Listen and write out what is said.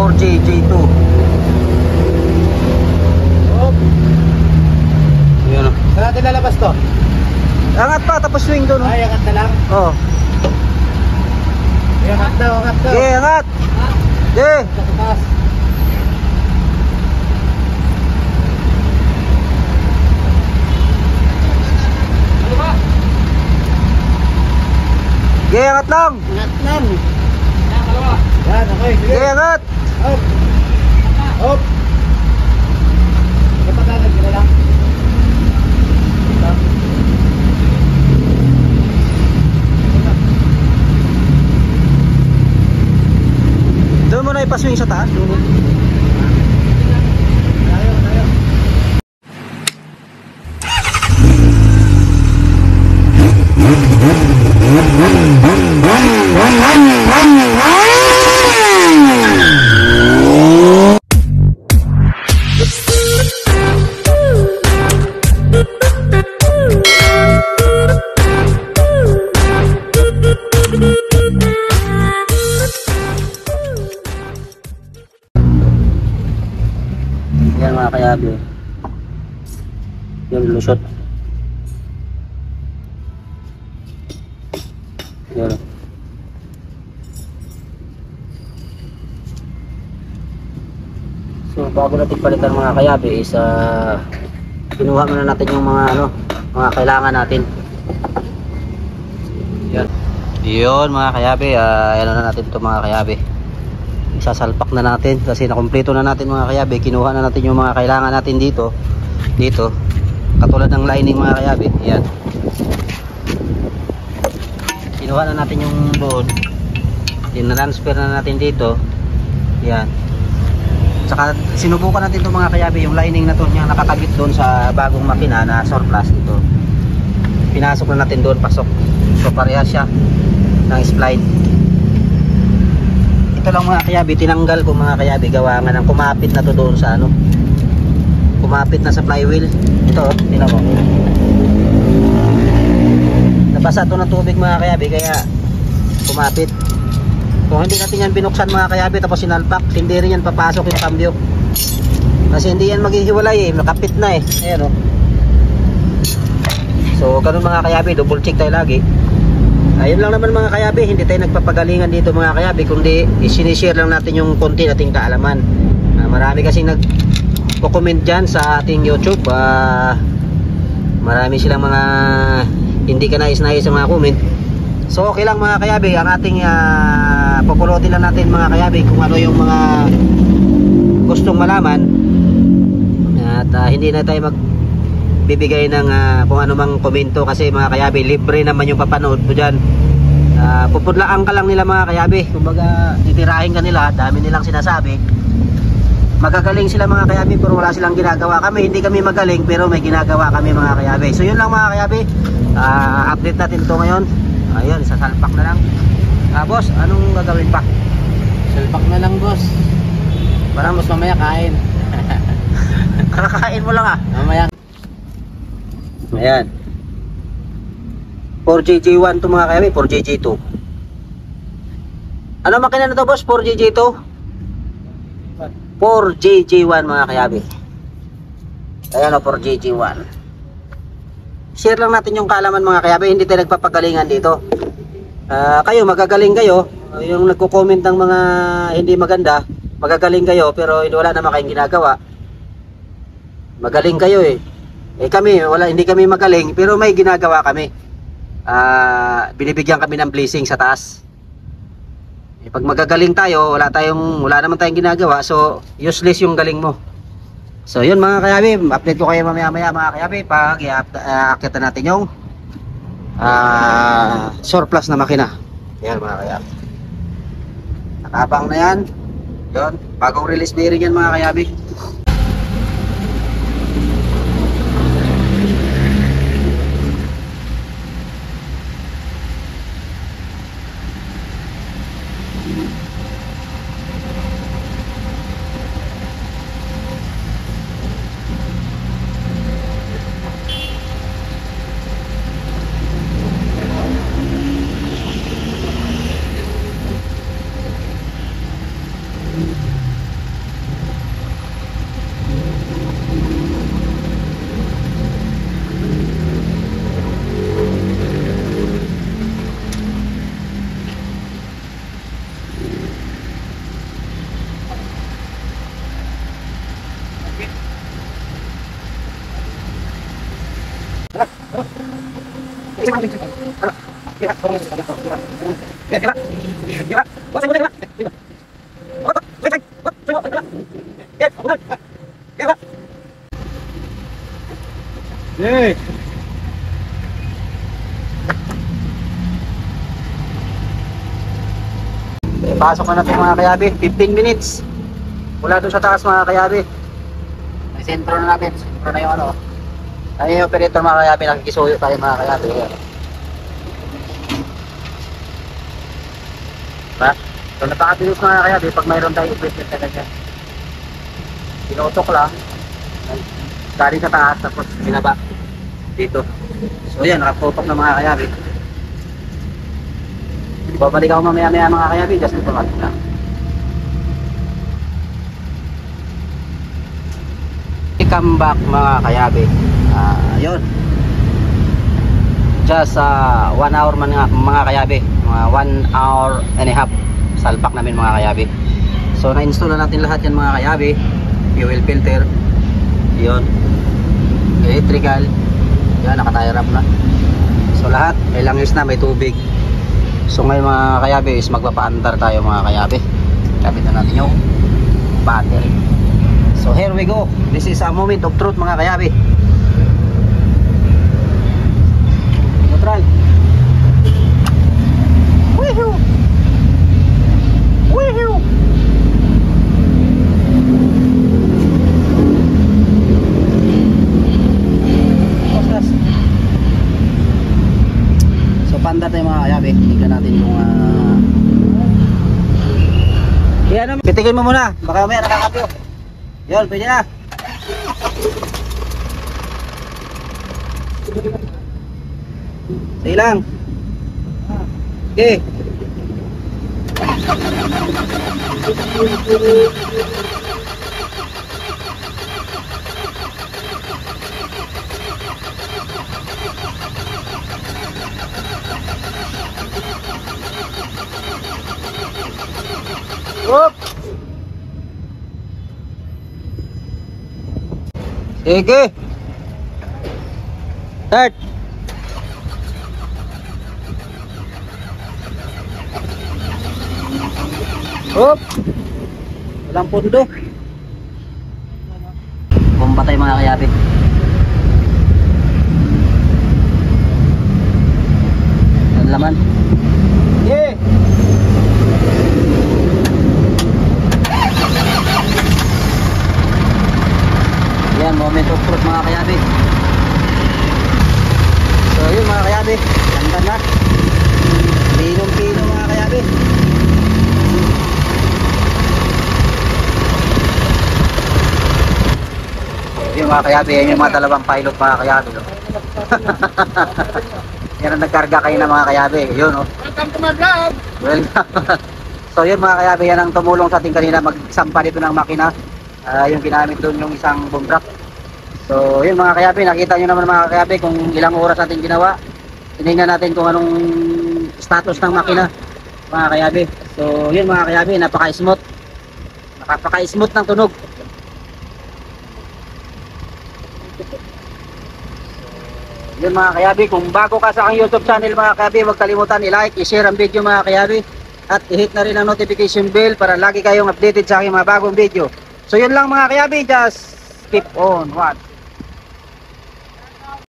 4JJ2. Oh. Yun o. Saan natin lalabas to? Angat pa, tapos swing doon. Ay, angat na lang. Oo. Angat daw, angat daw. Okay, angat. Okay. Sa taas. Okay, angat lang. Angat lang. Yan, okay. Sige. Okay, angat. Up. Up. Kapag-agad ka na lang. Doon mo na ipaswing sa taas. Doon mo. Tayo, tayo. Yan mga kayabi. Yung lusot. Yan. So bago natin palitan mga kayabi is kinuha muna natin yung mga kailangan natin. Yan. Yun mga kayabi, ano na natin ito mga kayabi. Isasalpak na natin kasi nakumpleto na natin mga kayabi. Kinuha na natin yung mga kailangan natin dito. Katulad ng lining mga kayabi. Yan. Kinuha na natin yung doon. Tinransfer na natin dito. Yan. Saka sinubukan natin itong mga kayabi. Yung lining na to yung nakakabit doon sa bagong makina na surplus ito. Pinasok na natin doon, pasok. So parehas siya ng spline. Ito lang mga kayabi, tinanggal ko mga kayabi, gawa nga ng kumapit na to doon sa kumapit na sa flywheel. Ito, tingnan mo. Nabasa to ng tubig mga kayabi, kaya kumapit. Kung hindi natin yan binuksan mga kayabi tapos sinalpak, hindi rin yan papasok yung cambio. Kasi hindi yan maghihiwalay nakapit na Ayan o. So ganun mga kayabi, double check tayo lagi. Ayun lang naman mga kayabi, hindi tayo nagpapagalingan dito mga kayabi, kundi sinishare lang natin yung konti nating kaalaman. Marami kasing nagko-comment dyan sa ating YouTube. Marami silang mga hindi ka nais-nais sa mga comment. So okay lang mga kayabi, ang ating pupulotin lang natin mga kayabi kung ano yung mga gustong malaman. At hindi na tayo magbibigay ng kung ano mang komento kasi mga kayabi, libre naman yung papanood mo dyan. Pupudlaan ka lang nila mga kayabi, kumbaga titirahin ka nila, dami nilang sinasabi. Magagaling sila mga kayabi pero wala silang ginagawa. Kami hindi kami magaling pero may ginagawa kami mga kayabi. So yun lang mga kayabi, update natin to ngayon. Ayun, sasalpak na lang. Boss, anong gagawin pa? Salpak na lang boss. Parang mas mamaya kain. Kakakain mo lang Mamaya. Ayan, 4JJ1 to mga kayabi, 4JJ2. Ano makina na to boss? 4JJ2? 4JJ1 mga kayabi. Ayan o, 4JJ1. Share lang natin yung kaalaman mga kayabi, hindi tayo nagpapagalingan dito. Kayo, magagaling kayo. Yung nagko-comment ng mga hindi maganda, magagaling kayo pero wala naman kayong ginagawa. Magaling kayo kami, hindi kami magaling pero may ginagawa kami. Binibigyan kami ng blessing sa taas. Pag magagaling tayo, wala naman tayong ginagawa, so useless yung galing mo. So yun mga kayabi, update ko kayo mamaya mga kayabi pag i-akita natin yung surplus na makina. Yan mga kayabi, nakabang na yan. Yun, bagong release bearing yan mga kayabi. Hey. Pasok na natin mga kayabi, 15 minutes. Mula doon sa taas mga kayabi. May sentro na natin, sentro na yung ano. Ayun yung operator mga kayabi, nakikisuyo tayo mga kayabi. Diba? So napakabilis mga kayabi pag mayroon tayong equipment na ganyan. Pinutok lang. Galing sa taas tapos binaba dito. So yan, nakatutok na mga kayabi. Babalik ako mamaya-maya mga kayabi, just ito lang. Come back mga kayabi. Yun. Just 1 hour mga kayabi. Mga 1 hour and a half salpak namin mga kayabi. So na-install na natin lahat yan mga kayabi. Fuel filter. Yun. Electrical. Yan, naka-tire up na. So lahat, may langis na, may tubig. So ngayon mga kayabi is magpapaandar tayo mga kayabi. Kapitan natin yung battery. So here we go. This is a moment of truth mga kayabi. Neutral. Woohoo! Woohoo! So panda tayo mga kayabi. Tignan natin yung pitikin mo muna. Baka may nakakapyo. Yun, pwede na. Sige lang. Okay. Up. Sige. Start. Up. Walang pundo. Bomba tayo mga kayabi. Ang laman. Yeah. Yan, moment of truth mga kayabi. So yun mga kayabi, ganda na. Pinong-pino mga kayabi. Yun mga kayabi, yan yung mga dalawang pilot mga kayabi. No? Yan ang nagkarga kayo na mga kayabi. Yun o. Welcome to my vlog! Welcome. So yun mga kayabi, yan ang tumulong sa ating kanina magsampa dito ng makina. Yung ginamit doon yung isang boom truck. So yun mga kayabi, nakita nyo naman mga kayabi kung ilang oras natin ginawa. Tinignan natin kung anong status ng makina mga kayabi. So yun mga kayabi, napaka-smooth. Napaka-smooth ng tunog. Yun mga kayabi, kung bago ka sa aking YouTube channel mga kayabi, huwag kalimutan i-like, i-share ang video mga kayabi. At i-hit na rin ang notification bell para lagi kayong updated sa aking mga bagong video. So yun lang mga kayabi, just keep on watch.